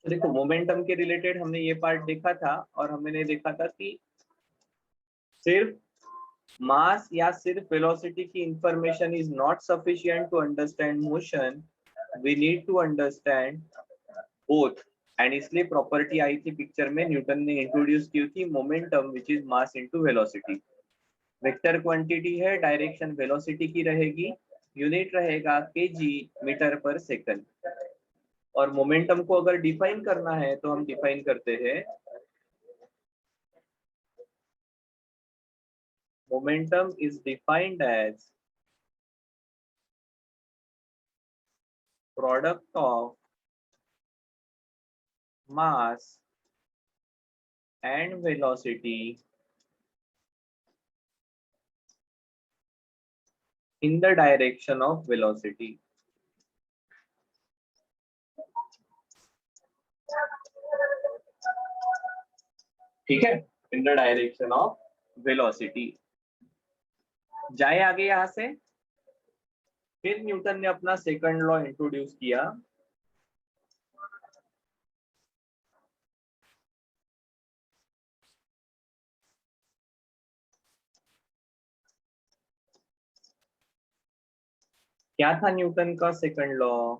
तो देखो मोमेंटम के रिलेटेड हमने ये पार्ट देखा था, और हमने देखा था कि सिर्फ मास या सिर्फ वेलोसिटी की information is not sufficient to understand motion, we need to understand both. And इसलिए प्रॉपर्टी आई थी पिक्चर में, न्यूटन ने इंट्रोड्यूस की थी momentum which is mass into velocity. Vector quantity है, डायरेक्शन वेलोसिटी की रहेगी, यूनिट रहेगा केजी मीटर पर सेकंड। और मोमेंटम को अगर डिफाइन करना है तो हम डिफाइन करते हैं, momentum is defined as product of mass and velocity in the direction of velocity। ठीक है, in the direction of velocity. जाए आगे यहां से, फिर न्यूटन ने अपना सेकंड लॉ इंट्रोड्यूस किया। क्या था न्यूटन का सेकंड लॉ?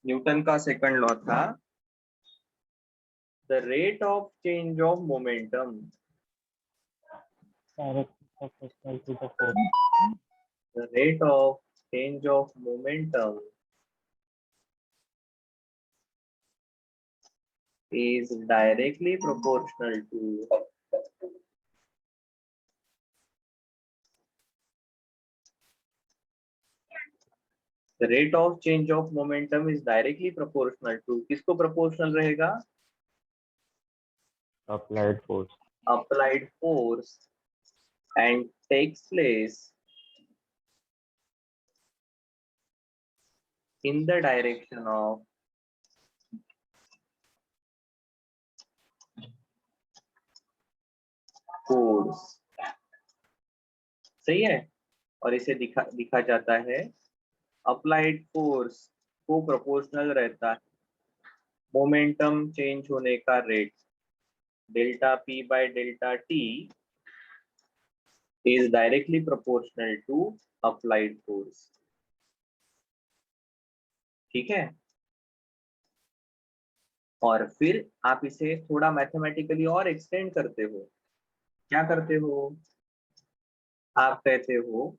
न्यूटन का सेकंड लॉ था the rate of change of momentum, proportional to the force। the rate of change of momentum is directly proportional to the rate of change of momentum is directly proportional to, किसको proportional रहेगा? applied force। Applied force, and takes place in the direction of force। सही है, और इसे दिखा जाता है, applied force को प्रोपोर्शनल रहता है मोमेंटम चेंज होने का rate, delta p by delta t is directly proportional to applied force. ठीक है, और फिर आप इसे थोड़ा मैथमेटिकली और एक्सटेंड करते हो। क्या करते हो? आप कहते हो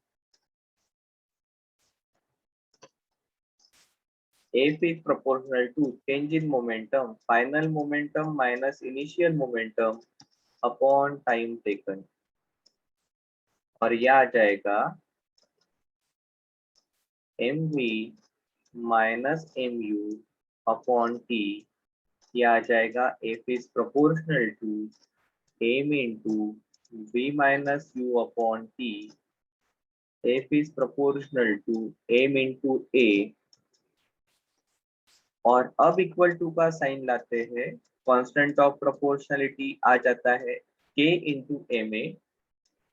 F is proportional to change in momentum, final momentum minus initial momentum upon time taken, और यह आ जाएगा mv minus mu upon t। यह आ जाएगा F is proportional to m into v minus u upon t। F is proportional to m into a, और अब equal to का sign लाते हैं, कांस्टेंट ऑफ प्रोपोर्शनलिटी आ जाता है k into m a.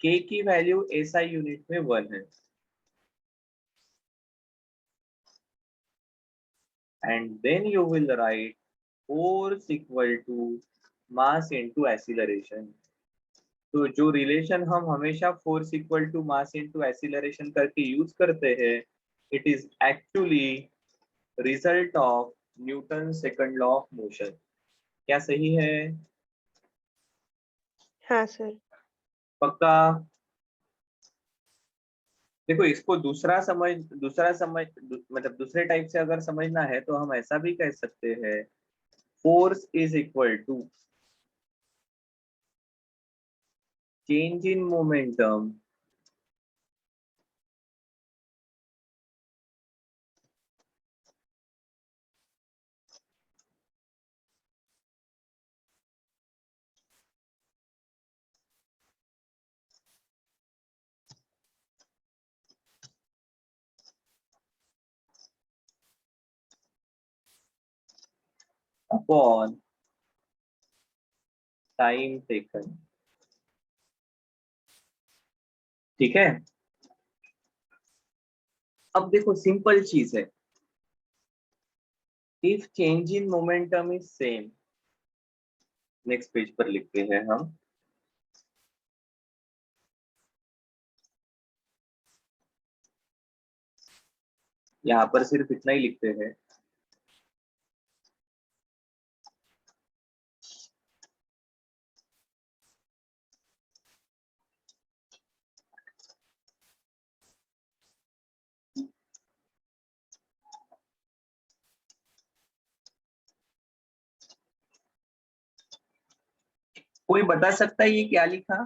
k की वैल्यू एसआई यूनिट में 1 है, and then you will write force equal to mass into acceleration. तो जो रिलेशन हम हमेशा force equal to mass into acceleration करके यूज करते हैं, it is actually result of Newton second law of motion. क्या सही है? हाँ सर। पक्का? देखो इसको दूसरा समझ मतलब दूसरे टाइप से अगर समझना है तो हम ऐसा भी कह सकते हैं, force is equal to change in momentum upon time taken. ठीक है, अब देखो सिंपल चीज है, if change in momentum is same, next page पर लिखते हैं हम, यहाँ पर सिर्फ इतना ही लिखते हैं, कोई बता सकता है ये क्या लिखा?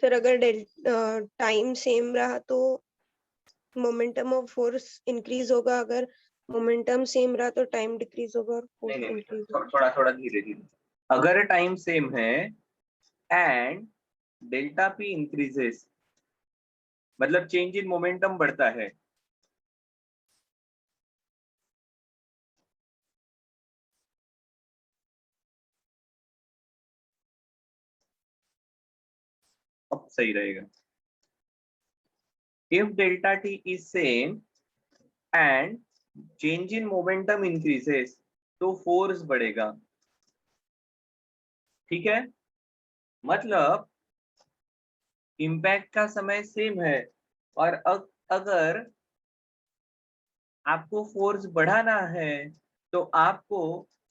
सर अगर टाइम सेम रहा तो मोमेंटम ऑफ फोर्स इंक्रीज होगा, अगर मोमेंटम सेम रहा तो टाइम डिक्रीज होगा और फोर्स नहीं, इंक्रीज होगा। थोड़ा थोड़ा धीरे धीरे। अगर टाइम सेम है एंड डेल्टा पी इंक्रीजेस, मतलब चेंज इन मोमेंटम बढ़ता है, अब सही रहेगा। If delta t is same and change in momentum increases, तो फोर्स बढ़ेगा। ठीक है, मतलब इम्पैक्ट का समय सेम है, और अगर आपको फोर्स बढ़ाना है तो आपको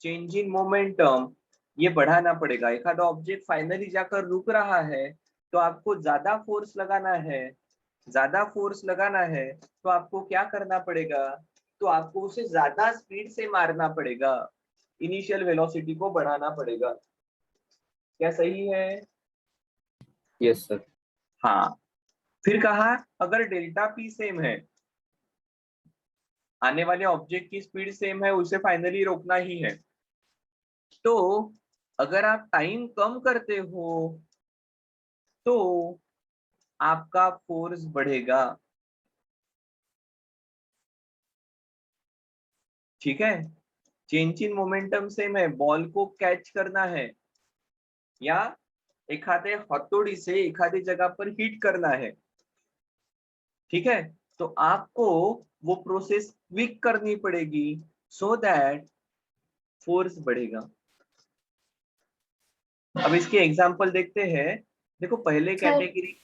चेंज इन मोमेंटम ये बढ़ाना पड़ेगा। एक आधा ऑब्जेक्ट फाइनली जाकर रुक रहा है तो आपको ज्यादा फोर्स लगाना है, ज्यादा फोर्स लगाना है तो आपको क्या करना पड़ेगा, तो आपको उसे ज्यादा स्पीड से मारना पड़ेगा, इनिशियल वेलोसिटी को बढ़ाना पड़ेगा। क्या सही है? Yes sir. हाँ, फिर कहा अगर डेल्टा पी सेम है, आने वाले ऑब्जेक्ट की स्पीड सेम है, उसे फाइनली रोकना ही है, तो अगर आप टाइम कम करते हो तो आपका फोर्स बढ़ेगा। ठीक है, चेंज इन मोमेंटम सेम है, बॉल को कैच करना है या एक आधे हथौड़ी से एक आधी जगह पर हिट करना है, ठीक है, तो आपको वो प्रोसेस क्विक करनी पड़ेगी सो दैट फोर्स बढ़ेगा। अब इसके एग्जांपल देखते हैं। देखो पहले कैटेगरी,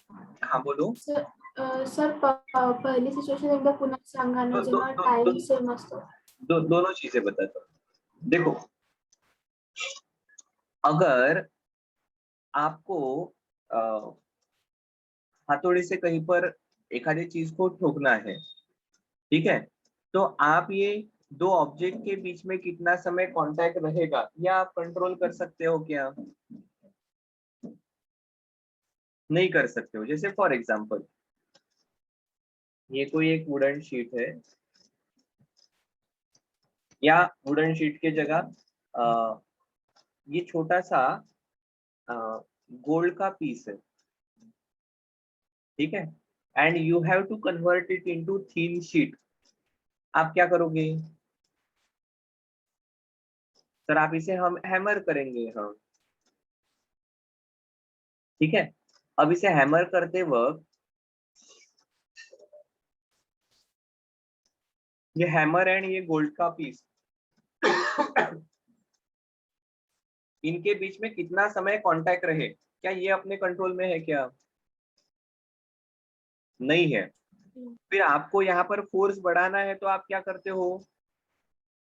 हाँ बोलो। सर पहिली सिच्युएशन एकदा पुन्हा सांगा ना, जेव्हा टाइम सेम असतो। दोनों चीजें बताता हूँ। देखो अगर आपको हथौड़े से कहीं पर एक आधी चीज को ठोकना है, ठीक है, तो आप ये दो ऑब्जेक्ट के बीच में कितना समय कांटेक्ट रहेगा या आप कंट्रोल कर सकते हो क्या? नहीं कर सकते हो। जैसे फॉर एग्जांपल ये कोई एक वुडन शीट है, या वुडन शीट के जगह ये छोटा सा गोल्ड का पीस है, ठीक है, and you have to convert it into thin sheet. आप क्या करोगे सर? आप इसे हम हैमर करेंगे हम, ठीक है। अब इसे हैमर करते वक्त ये हैमर एंड ये गोल्ड का पीस इनके बीच में कितना समय कांटेक्ट रहे, क्या ये अपने कंट्रोल में है क्या? नहीं है। फिर आपको यहाँ पर फोर्स बढ़ाना है तो आप क्या करते हो,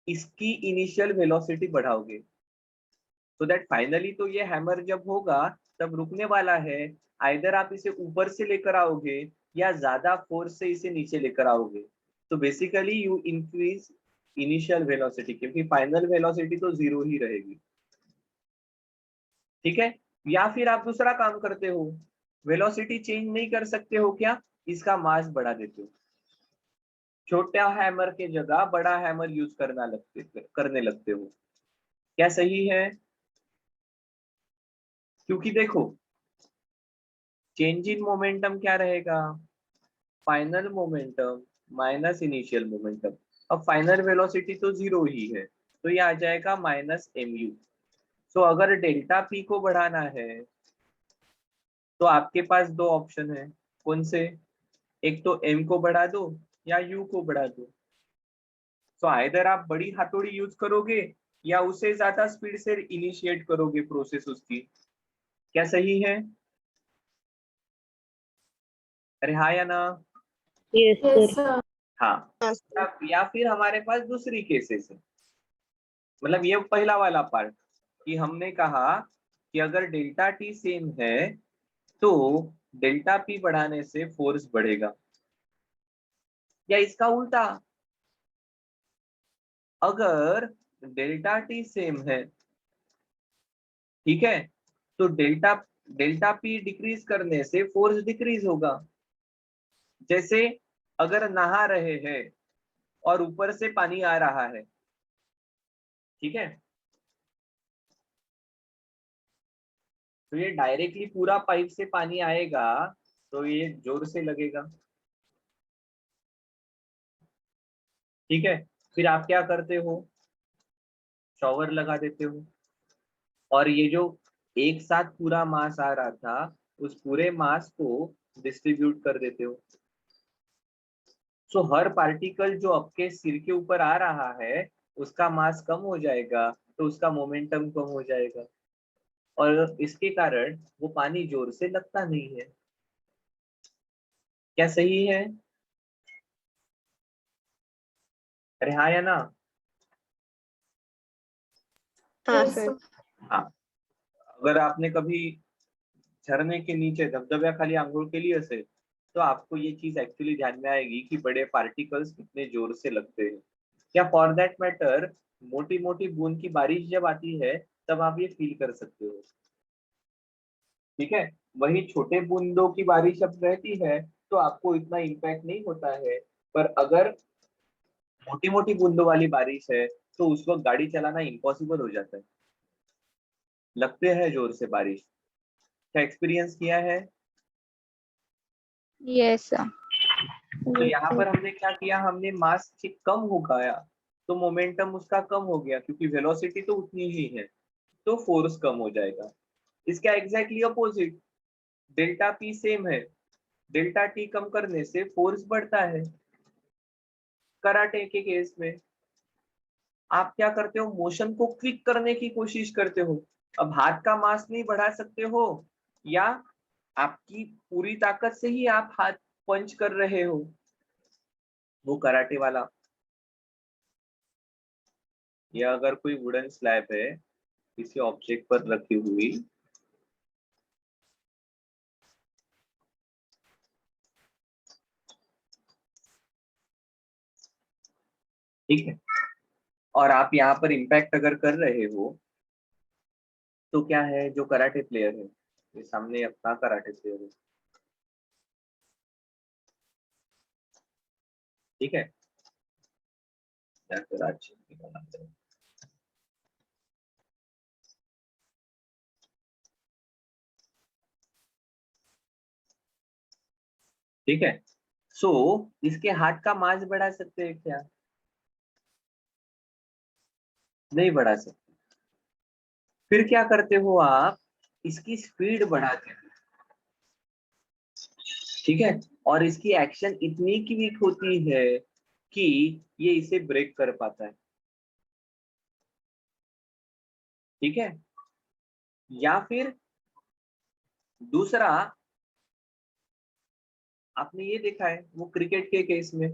इसकी इनिशियल वेलोसिटी बढ़ाओगे सो दैट फाइनली तो ये हैमर जब होगा तब रुकने वाला है। आइदर आप इसे ऊपर से लेकर आओगे या ज्यादा फोर्स से इसे नीचे लेकर आओगे। तो basically you increase initial velocity, क्योंकि फाइनल वेलोसिटी तो जीरो ही रहेगी, ठीक है। या फिर आप दूसरा काम करते हो, वेलोसिटी चेंज नहीं कर सकते हो क्या, इसका मास बढ़ा देते हो, छोटा हैमर के जगह बड़ा हैमर यूज करने लगते हो। क्या सही है? क्योंकि देखो चेंज इन मोमेंटम क्या रहेगा, final momentum minus initial momentum. अब फाइनल वेलोसिटी तो जीरो ही है, तो ये आ जाएगा माइनस एम यू। सो अगर डेल्टा पी को बढ़ाना है तो आपके पास दो ऑप्शन है, कौन से? एक तो m को बढ़ा दो या u को बढ़ा दो। तो आइदर आप बड़ी हथौड़ी यूज करोगे या उसे ज्यादा स्पीड से इनिशिएट करोगे प्रोसेस उसकी। क्या सही है? अरे हाँ या ना? Yes yes sir. सर। हाँ। हाँ सर। या फिर हमारे पास दूसरी केसेस है, मतलब ये पहला वाला पार्ट कि हमने कहा कि अगर डेल्टा टी सेम है तो डेल्टा पी बढ़ाने से फोर्स बढ़ेगा, या इसका उल्टा, अगर डेल्टा टी सेम है, ठीक है, तो डेल्टा डेल्टा पी डिक्रीज करने से फोर्स डिक्रीज होगा। जैसे अगर नहा रहे हैं और ऊपर से पानी आ रहा है, ठीक है, तो ये डायरेक्टली पूरा पाइप से पानी आएगा तो ये जोर से लगेगा, ठीक है। फिर आप क्या करते हो, शॉवर लगा देते हो, और ये जो एक साथ पूरा मास आ रहा था उस पूरे मास को डिस्ट्रीब्यूट कर देते हो। सो हर पार्टिकल जो आपके सिर के ऊपर आ रहा है उसका मास कम हो जाएगा, तो उसका मोमेंटम कम हो जाएगा, और इसके कारण वो पानी जोर से लगता नहीं है। क्या सही है? अरे हाँ या ना? हाँ यस सर। सर। हाँ। अगर आपने कभी झरने के नीचे धबधबा खाली आंघोल के लिए से, तो आपको ये चीज एक्चुअली ध्यान में आएगी कि बड़े पार्टिकल्स कितने जोर से लगते हैं। या फॉर दैट मैटर मोटी मोटी बूंद की बारिश जब आती है तब आप ये फील कर सकते हो, ठीक है। वही छोटे बूंदों की बारिश जब रहती है तो आपको इतना इम्पैक्ट नहीं होता है, पर अगर मोटी मोटी बूंदों वाली बारिश है तो उस वक्त गाड़ी चलाना इम्पॉसिबल हो जाता है, लगते हैं जोर से बारिश। क्या एक्सपीरियंस किया है? Yes sir. तो यहाँ पर हमने क्या किया, हमने मास कम हो गया तो मोमेंटम उसका कम हो गया, क्योंकि वेलोसिटी तो उतनी ही है, तो फोर्स कम हो जाएगा। इसका exactly opposite, delta P same है, डेल्टा टी कम करने से फोर्स बढ़ता है। कराटे के केस में आप क्या करते हो, मोशन को क्विक करने की कोशिश करते हो। अब हाथ का मास नहीं बढ़ा सकते हो, या आपकी पूरी ताकत से ही आप हाथ पंच कर रहे हो, वो कराटे वाला। या अगर कोई वुडन स्लैब है किसी ऑब्जेक्ट पर रखी हुई, ठीक है, और आप यहाँ पर इम्पैक्ट अगर कर रहे हो, तो क्या है, जो कराटे प्लेयर है, ये सामने अपना कराटे प्लेयर है, ठीक है, या फिर आज बनाते हैं। ठीक है, सो इसके हाथ का मास बढ़ा सकते हैं क्या? नहीं बढ़ा सकते। फिर क्या करते हो आप, इसकी स्पीड बढ़ाते हो, ठीक है, और इसकी एक्शन इतनी क्विक होती है कि ये इसे ब्रेक कर पाता है, ठीक है। या फिर दूसरा, आपने ये देखा है वो क्रिकेट के केस में,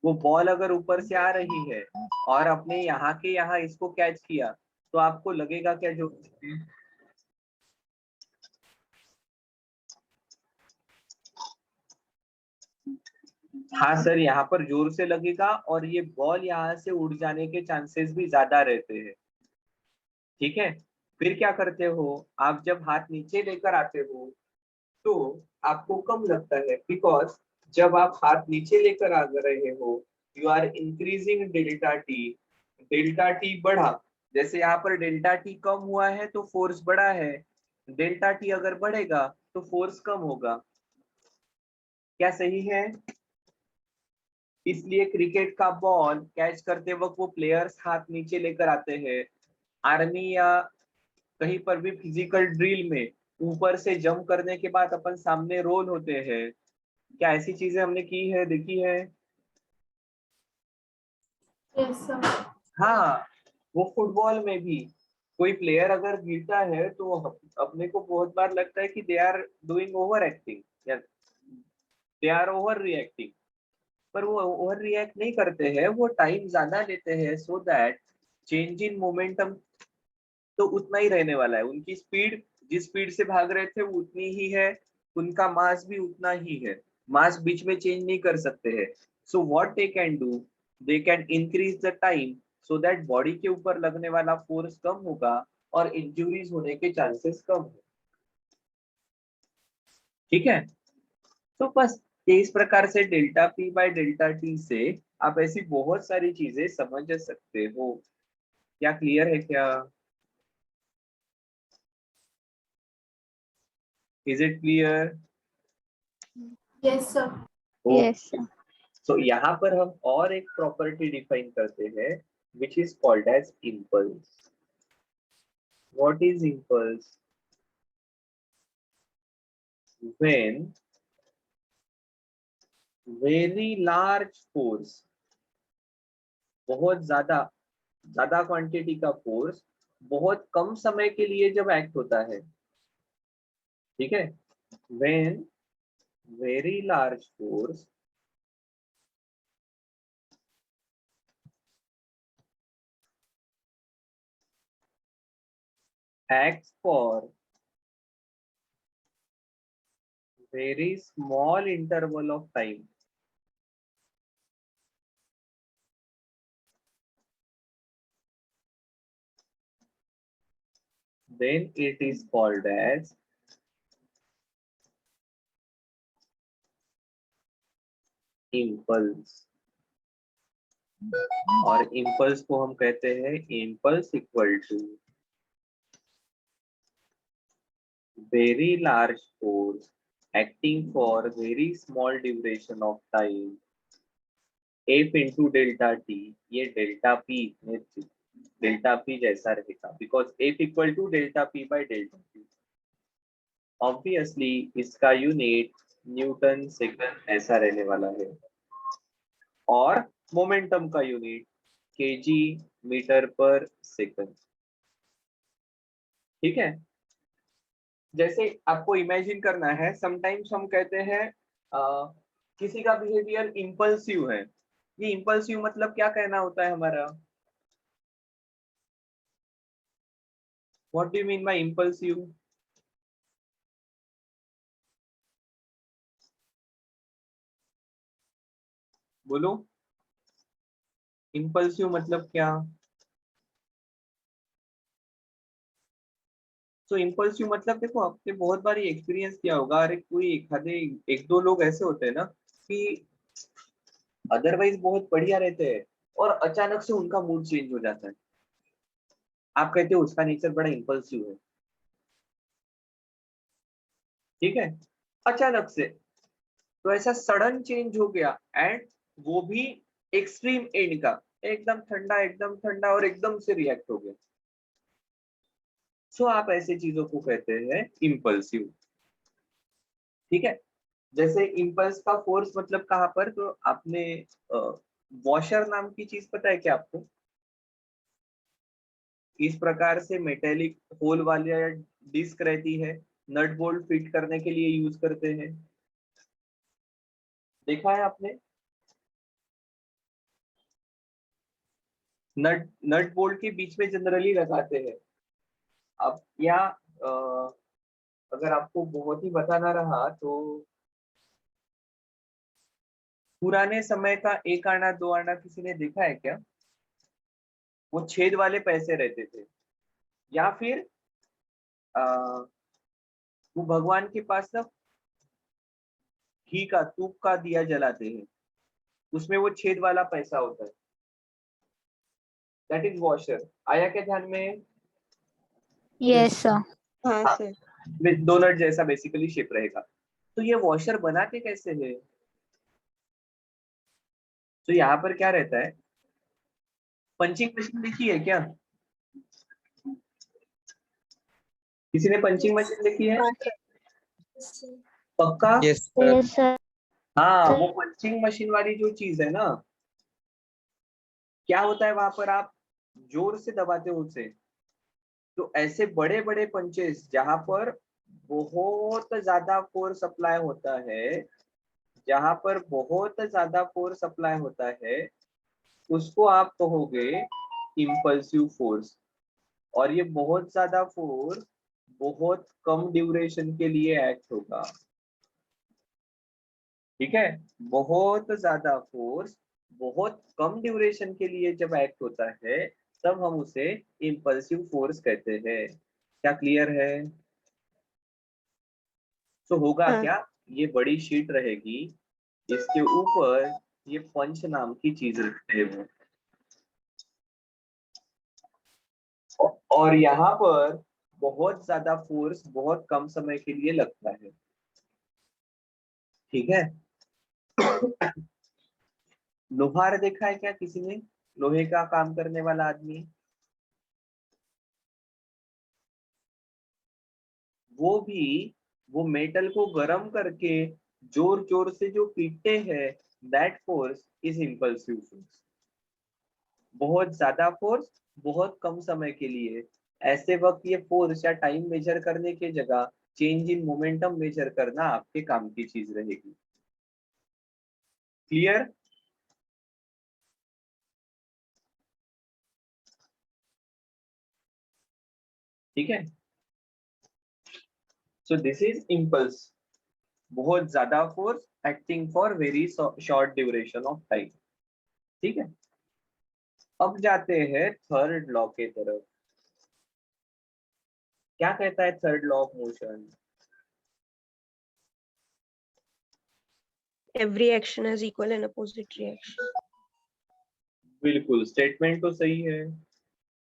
वो बॉल अगर ऊपर से आ रही है और अपने यहाँ के यहाँ इसको कैच किया, तो आपको लगेगा क्या जो, हाँ सर, यहाँ पर जोर से लगेगा और ये बॉल यहाँ से उड़ जाने के चांसेस भी ज्यादा रहते हैं, ठीक है। फिर क्या करते हो आप, जब हाथ नीचे लेकर आते हो तो आपको कम लगता है, बिकॉज जब आप हाथ नीचे लेकर आ रहे हो you are increasing delta t, delta t बढ़ा, जैसे यहाँ पर डेल्टा टी कम हुआ है तो फोर्स बढ़ा है, डेल्टा टी अगर बढ़ेगा तो फोर्स कम होगा। क्या सही है? इसलिए क्रिकेट का बॉल कैच करते वक्त वो प्लेयर्स हाथ नीचे लेकर आते हैं, आर्मी या कहीं पर भी फिजिकल ड्रिल में ऊपर से जंप करने के बाद अपन सामने रोल होते हैं, क्या ऐसी चीजें हमने की है, देखी है? Yes sir. हाँ, वो फुटबॉल में भी कोई प्लेयर अगर गिरता है तो अपने को बहुत बार लगता है कि they are doing over acting या दे आर ओवर रिएक्टिंग, पर वो ओवर रिएक्ट नहीं करते हैं, वो टाइम ज्यादा लेते हैं so that change in momentum तो उतना ही रहने वाला है। उनकी स्पीड, जिस स्पीड से भाग रहे थे वो उतनी ही है, उनका मास भी उतना ही है, मास बीच में चेंज नहीं कर सकते हैं। So what they can do, they can increase the time so that body के ऊपर लगने वाला फोर्स कम होगा और इंजुरीज होने के चांसेस कम हो। ठीक है, तो बस ये इस प्रकार से delta p by delta T से आप ऐसी बहुत सारी चीजें समझ सकते हो। क्या क्लियर है क्या? Is it clear? Yes sir. Yes okay, so यहाँ पर हम और एक प्रॉपर्टी डिफाइन करते हैं which is called as impulse. What is impulse? When very large force, बहुत ज्यादा ज्यादा क्वांटिटी का फोर्स बहुत कम समय के लिए जब एक्ट होता है, ठीक है, when very large force acts for very small interval of time, then it is called as impulse। और impulse को हम कहते हैं impulse equal to very large force acting for very small duration of time, f into delta t। ये delta p delta p जैसा रहेगा because f equal to delta p by delta t. Obviously इसका unit Newton second ऐसा रहने वाला है और momentum का unit kg metre per second. ठीक है, जैसे आपको इमेजिन करना है, समटाइम्स हम कहते हैं किसी का बिहेवियर इम्पल्सिव है। ये इम्पल्सिव मतलब क्या कहना होता है हमारा? What do you mean by impulsive? बोलो, इम्पल्सिव मतलब क्या? तो इम्पल्सिव मतलब देखो, आपने बहुत बार ये एक्सपीरियंस किया होगा, अरे कोई एक दो लोग ऐसे होते हैं ना कि अदरवाइज बहुत बढ़िया रहते हैं और अचानक से उनका मूड चेंज हो जाता है, आप कहते हो उसका नेचर बड़ा इम्पल्सिव है। ठीक है, अचानक से तो ऐसा सडन चेंज हो गया एंड वो भी एक्सट्रीम एंड का, एकदम ठंडा और एकदम से रिएक्ट हो गया। सो आप ऐसे चीजों को कहते हैं इम्पल्सिव। ठीक है, जैसे इम्पल्स का फोर्स मतलब कहाँ पर, तो आपने वॉशर नाम की चीज पता है क्या आपको? इस प्रकार से मेटेलिक होल वाली डिस्क रहती है, नट बोल्ट फिट करने के लिए यूज करते हैं, देखा है आपने? नट बोल्ट के बीच में जनरली लगाते हैं। अब या अगर आपको बहुत ही बताना रहा तो पुराने समय का एक आना दो आना किसी ने देखा है क्या? वो छेद वाले पैसे रहते थे, या फिर वो भगवान के पास ना घी का तूप का दिया जलाते हैं, उसमें वो छेद वाला पैसा होता है, दैट इज वॉशर। आया क्या ध्यान में? Yes sir. हाँ हाँ, सर। डोनट जैसा बेसिकली शेप रहेगा। तो ये वॉशर बनाते कैसे है? तो यहाँ पर क्या रहता है, पंचिंग मशीन देखी है क्या? किसी ने पंचिंग मशीन देखी है? पक्का? Yes, Yes, sir. हाँ, वो पंचिंग मशीन वाली जो चीज है ना, क्या होता है वहां पर, आप जोर से दबाते हो उसे, तो ऐसे बड़े बड़े पंचेस जहां पर बहुत ज्यादा फोर्स अप्लाई होता है, जहां पर बहुत ज्यादा फोर्स अप्लाई होता है, उसको आप कहोगे इम्पल्सिव फोर्स। और ये बहुत ज्यादा फोर्स बहुत कम ड्यूरेशन के लिए एक्ट होगा। ठीक है, बहुत ज्यादा फोर्स बहुत कम ड्यूरेशन के लिए जब एक्ट होता है, तब हम उसे इम्पल्सिव फोर्स कहते हैं। क्या क्लियर है? तो होगा हाँ। क्या, ये बड़ी शीट रहेगी, इसके ऊपर ये पंच नाम की चीज रखते हैं वो, और यहाँ पर बहुत ज्यादा फोर्स बहुत कम समय के लिए लगता है। ठीक है। लोहार देखा है क्या किसी ने? लोहे का काम करने वाला आदमी, वो भी वो मेटल को गर्म करके जोर जोर से जो पीटते हैं, that force is impulsive force. बहुत ज्यादा फोर्स बहुत कम समय के लिए, ऐसे वक्त ये फोर्स या टाइम मेजर करने के जगह चेंज इन मोमेंटम मेजर करना आपके काम की चीज रहेगी। क्लियर? ठीक है। सो दिस इज इम्पल्स, बहुत ज्यादा force acting for very short duration of time. ठीक है, अब जाते हैं थर्ड लॉ के तरफ। क्या कहता है third law of motion? Every action has equal and opposite reaction. बिल्कुल, स्टेटमेंट तो सही है।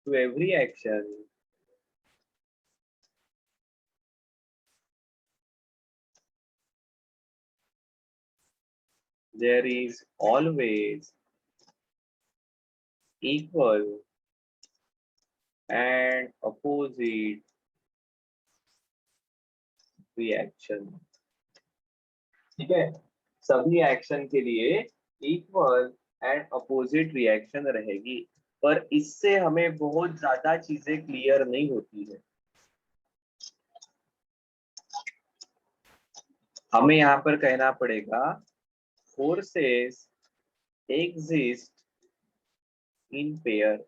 To every action there is always equal and opposite reaction। ठीक है, सभी एक्शन के लिए इक्वल एंड अपोजिट रिएक्शन रहेगी, पर इससे हमें बहुत ज्यादा चीजें क्लियर नहीं होती है। हमें यहाँ पर कहना पड़ेगा फोर्सेस एग्जिस्ट इन पेयर।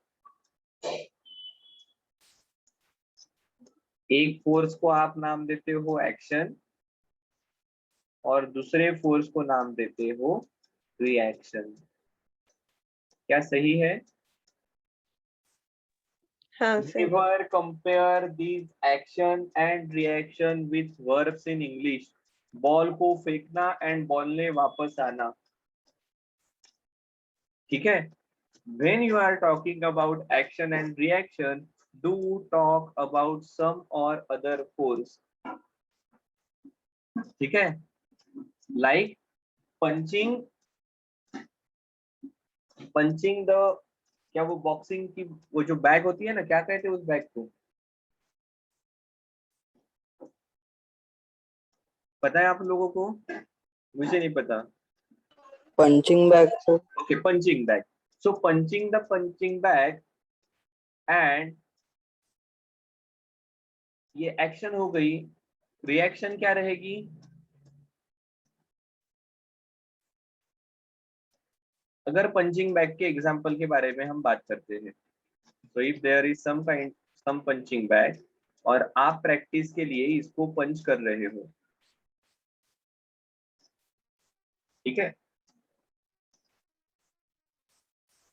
एक फोर्स को आप नाम देते हो एक्शन, और दूसरे फोर्स को नाम देते हो रिएक्शन। क्या सही है? हाँ sir. Never compare these action and reaction with verbs in English। Ball को फेंकना एंड बॉल ने वापस आना। ठीक है, when you are talking about action and reaction, do talk about some or other force। ठीक है, like punching द, क्या वो बॉक्सिंग की वो जो बैग होती है ना, क्या कहते हैं उस बैग को? पता है आप लोगों को? मुझे नहीं पता। punching bag, sir. Okay, punching bag। So punching the punching bag and ये एक्शन हो गई। रिएक्शन क्या रहेगी? अगर पंचिंग बैग के एग्जांपल के बारे में हम बात करते हैं, तो if there is some punching bag और आप प्रैक्टिस के लिए इसको पंच कर रहे हो, ठीक है,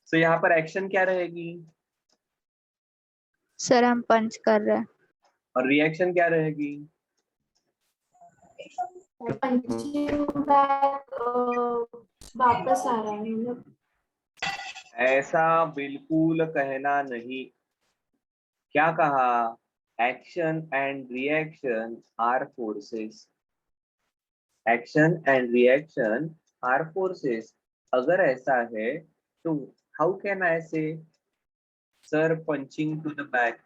तो यहाँ पर एक्शन क्या रहेगी सर हम पंच कर रहे हैं। और रिएक्शन क्या रहेगी? पंचिंग बैग वापस आ रहा है मतलब। ऐसा बिल्कुल कहना नहीं। क्या कहा? Action and reaction are forces. Action and reaction are forces. अगर ऐसा है तो how can I say sir punching to the back?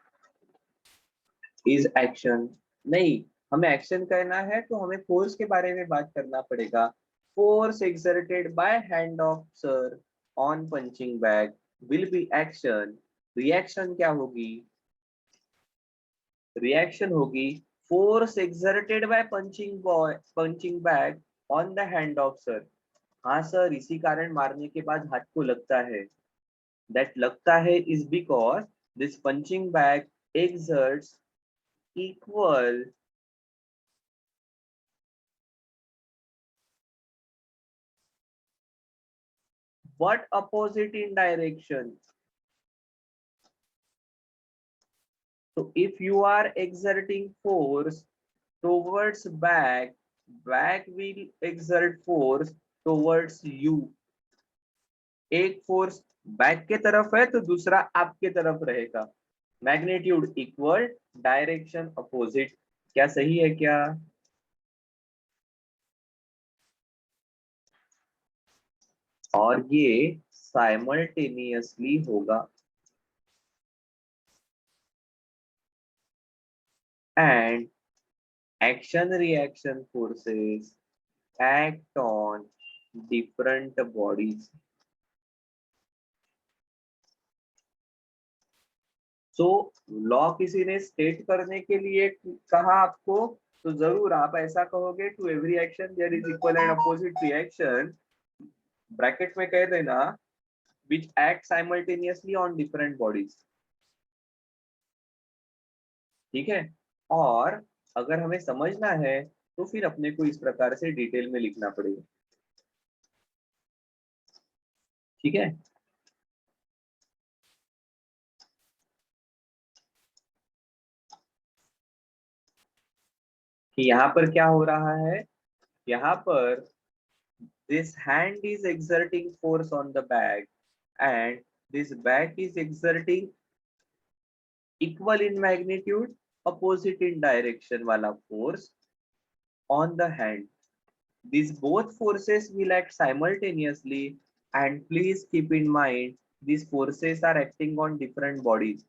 Is action, नहीं, हमें एक्शन करना है तो हमें फोर्स के बारे में बात करना पड़ेगा। Force exerted by hand of sir on punching bag will be action. Reaction क्या होगी? रिएक्शन होगी force exerted by punching bag on the hand of sir. हाँ सर, इसी कारण मारने के बाद हाथ को लगता है। दैट लगता है is because this punching bag exerts equal but opposite in direction. So if you are exerting force towards back, back will exert force towards you. एक फोर्स बैक के तरफ है तो दूसरा आपके तरफ रहेगा। Magnitude equal, direction opposite. क्या सही है क्या? और ये साइमल्टेनियसली होगा। And action reaction forces act on different bodies. So law किसी ने स्टेट करने के लिए कहा आपको, तो जरूर आप ऐसा कहोगे to every action there is equal and opposite reaction, bracket में कह देना which act simultaneously on different bodies। ठीक है, और अगर हमें समझना है तो फिर अपने को इस प्रकार से डिटेल में लिखना पड़ेगा। ठीक है, कि यहाँ पर क्या हो रहा है, यहाँ पर this hand is exerting force on the bag and this bag is exerting equal in magnitude opposite in direction वाला force on the hand. These both forces will act simultaneously, and please keep in mind these forces are acting on different bodies.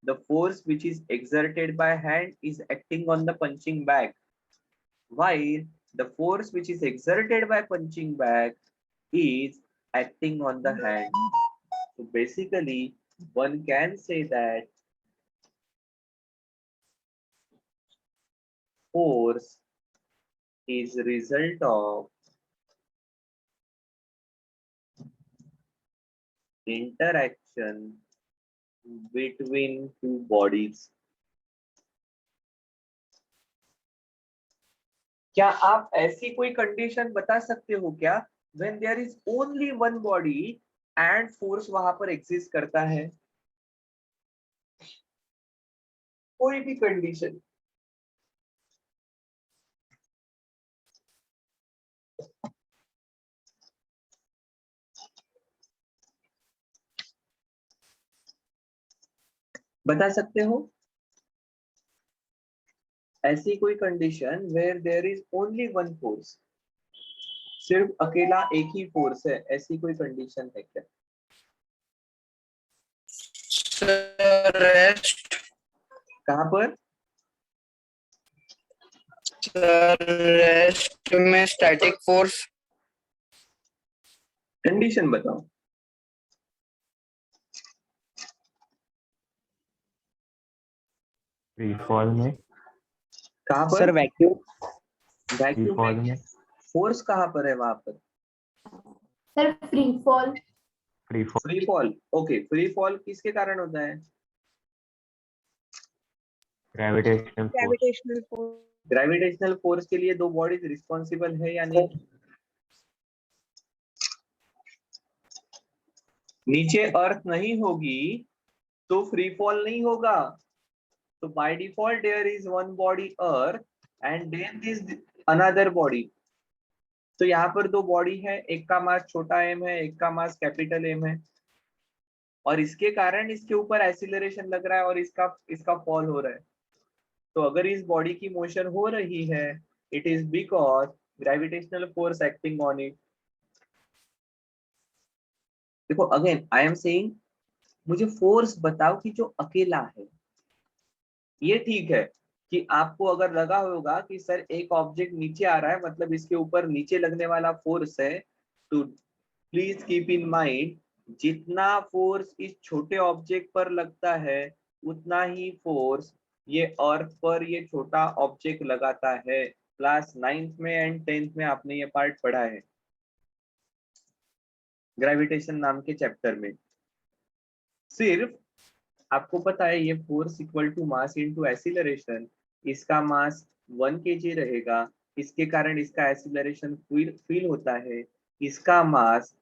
The force which is exerted by hand is acting on the punching bag, while the force which is exerted by punching bag is acting on the hand. So basically, one can say that force is result of interaction between two bodies. क्या आप ऐसी कोई condition बता सकते हो क्या when there is only one body and force वहां पर एग्जिस्ट करता है? कोई भी कंडीशन बता सकते हो? ऐसी कोई condition where there is only one force, सिर्फ अकेला एक ही फोर्स है, ऐसी कोई कंडीशन है क्या? रेस्ट। कहाँ पर? रेस्ट में स्टैटिक फोर्स। कंडीशन बताओ। फ्री फॉल में। कहाँ पर? Sir vacuum. वैक्यूम फॉल में में। फोर्स कहाँ पर है वहां पर? Sir free fall. Free fall. Free fall, okay. Free fall किसके कारण होता है? Gravitational force. Gravitational force. Gravitational force के लिए दो बॉडीज रिस्पॉन्सिबल है या नहीं? नीचे अर्थ नहीं होगी तो फ्री फॉल नहीं होगा। तो by default there is one body earth and then this another body. तो यहाँ पर दो बॉडी है, एक का मास छोटा एम है, एक का मास कैपिटल एम है, और इसके कारण इसके ऊपर एक्सीलरेशन लग रहा है और इसका फॉल हो रहा है। तो अगर इस बॉडी की मोशन हो रही है, it is because gravitational force acting on it. देखो अगेन आई एम सेइंग, मुझे फोर्स बताओ कि जो अकेला है, ये ठीक है, कि आपको अगर लगा होगा कि सर एक ऑब्जेक्ट नीचे आ रहा है मतलब इसके ऊपर नीचे लगने वाला फोर्स है, तो प्लीज कीप इन माइंड जितना फोर्स इस छोटे ऑब्जेक्ट पर लगता है उतना ही फोर्स ये अर्थ पर ये छोटा ऑब्जेक्ट लगाता है। क्लास 9th में एंड 10th में आपने ये पार्ट पढ़ा है ग्रेविटेशन नाम के चैप्टर में। सिर्फ आपको पता है ये force equal to mass into acceleration, इसका मास 1 kg रहेगा, इसके कारण इसका एक्सीलरेशन फील होता है, इसका मास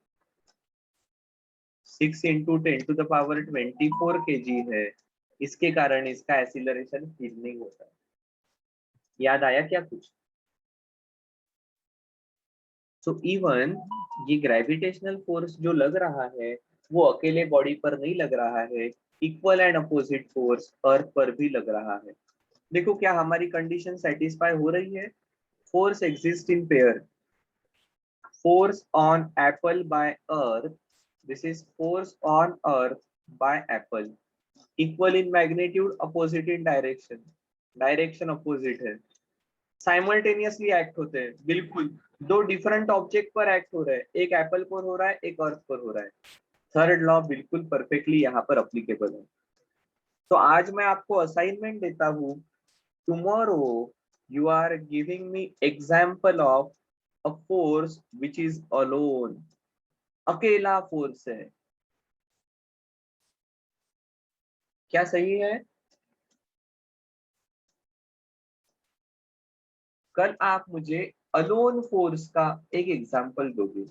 6 into 10 to the power 24 kg है, इसके कारण इसका एक्सीलरेशन फील नहीं होता। याद आया क्या कुछ? सो इवन ये ग्रेविटेशनल फोर्स जो लग रहा है वो अकेले बॉडी पर नहीं लग रहा है, इक्वल एंड अपोजिट फोर्स अर्थ पर भी लग रहा है। देखो क्या हमारी कंडीशन सेटिस्फाई हो रही है? Force exist in pair, force on apple by earth, this is force on earth by apple, equal in magnitude, opposite in direction, direction opposite है, साइमल्टेनियसली एक्ट होते हैं, बिल्कुल दो डिफरेंट ऑब्जेक्ट पर एक्ट हो रहे हैं, एक एप्पल पर हो रहा है एक अर्थ पर हो रहा है। थर्ड लॉ बिल्कुल परफेक्टली यहाँ पर अप्लीकेबल है। तो आज मैं आपको असाइनमेंट देता हूँ, tomorrow you are giving me example of a force which is alone, अकेला फोर्स है। क्या सही है? कल आप मुझे अलोन फोर्स का एक एग्जाम्पल दोगे।